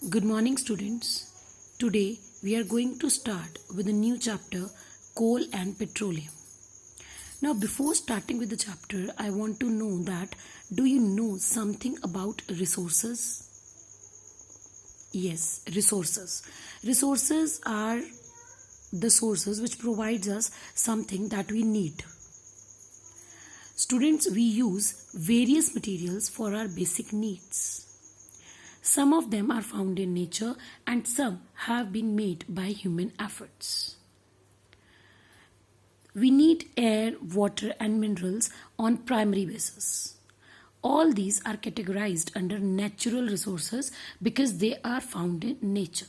Good morning, students. Today we are going to start with a new chapter, Coal and Petroleum. Now, before starting with the chapter, I want to know that do you know something about resources? Yes, resources. Resources are the sources which provides us something that we need. Students, we use various materials for our basic needs. Some of them are found in nature and some have been made by human efforts. We need air, water and minerals on primary basis. All these are categorized under natural resources because they are found in nature.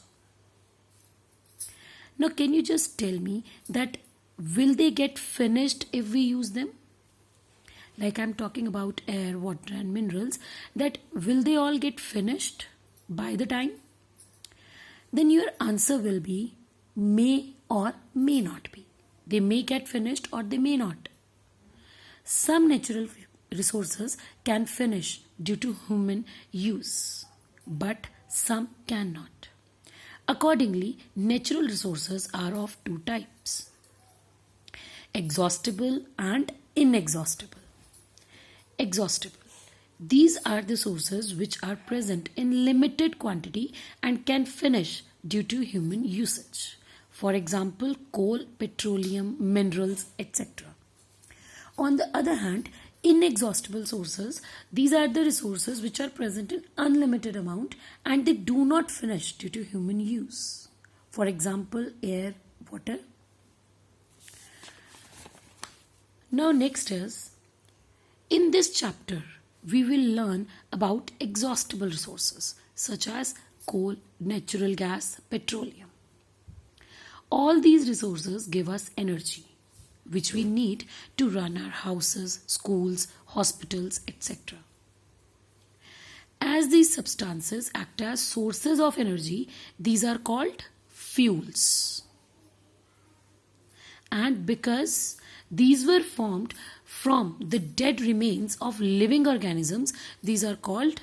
Now can you just tell me that will they get finished if we use them? Like I'm talking about air, water and minerals, that will they all get finished by the time? Then your answer will be may or may not be. They may get finished or they may not. Some natural resources can finish due to human use, but some cannot. Accordingly, natural resources are of two types: exhaustible and inexhaustible. Exhaustible. These are the sources which are present in limited quantity and can finish due to human usage. For example, coal, petroleum, minerals, etc. On the other hand, inexhaustible sources, these are the resources which are present in unlimited amount and they do not finish due to human use. For example, air, water. Now next is, in this chapter, we will learn about exhaustible resources such as coal, natural gas, petroleum. All these resources give us energy, which we need to run our houses, schools, hospitals, etc. As these substances act as sources of energy, these are called fuels. And because these were formed from the dead remains of living organisms, these are called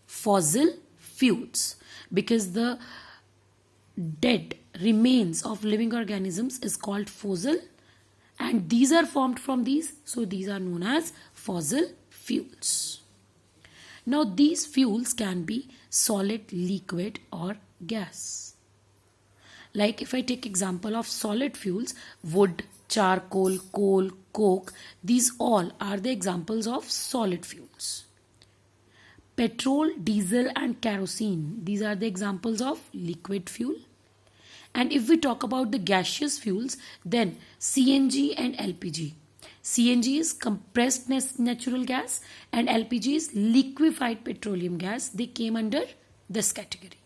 fossil fuels. Because the dead remains of living organisms is called fossil and these are formed from these, so these are known as fossil fuels. Now these fuels can be solid, liquid or gas. Like if I take example of solid fuels, wood, charcoal, coal, coke, these all are the examples of solid fuels. Petrol, diesel and kerosene, these are the examples of liquid fuel. And if we talk about the gaseous fuels, then CNG and LPG. CNG is compressed natural gas and LPG is liquefied petroleum gas. They came under this category.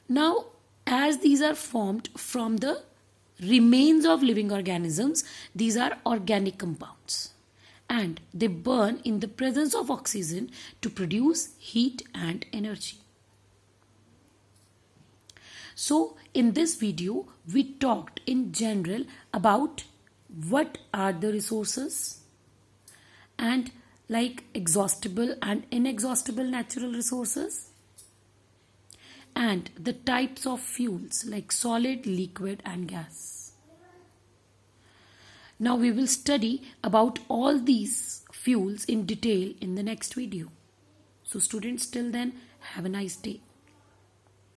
Now, as these are formed from the remains of living organisms, these are organic compounds and they burn in the presence of oxygen to produce heat and energy. So in this video we talked in general about what are the resources and like exhaustible and inexhaustible natural resources and the types of fuels like solid, liquid and gas. Now we will study about all these fuels in detail in the next video. So students, till then, have a nice day.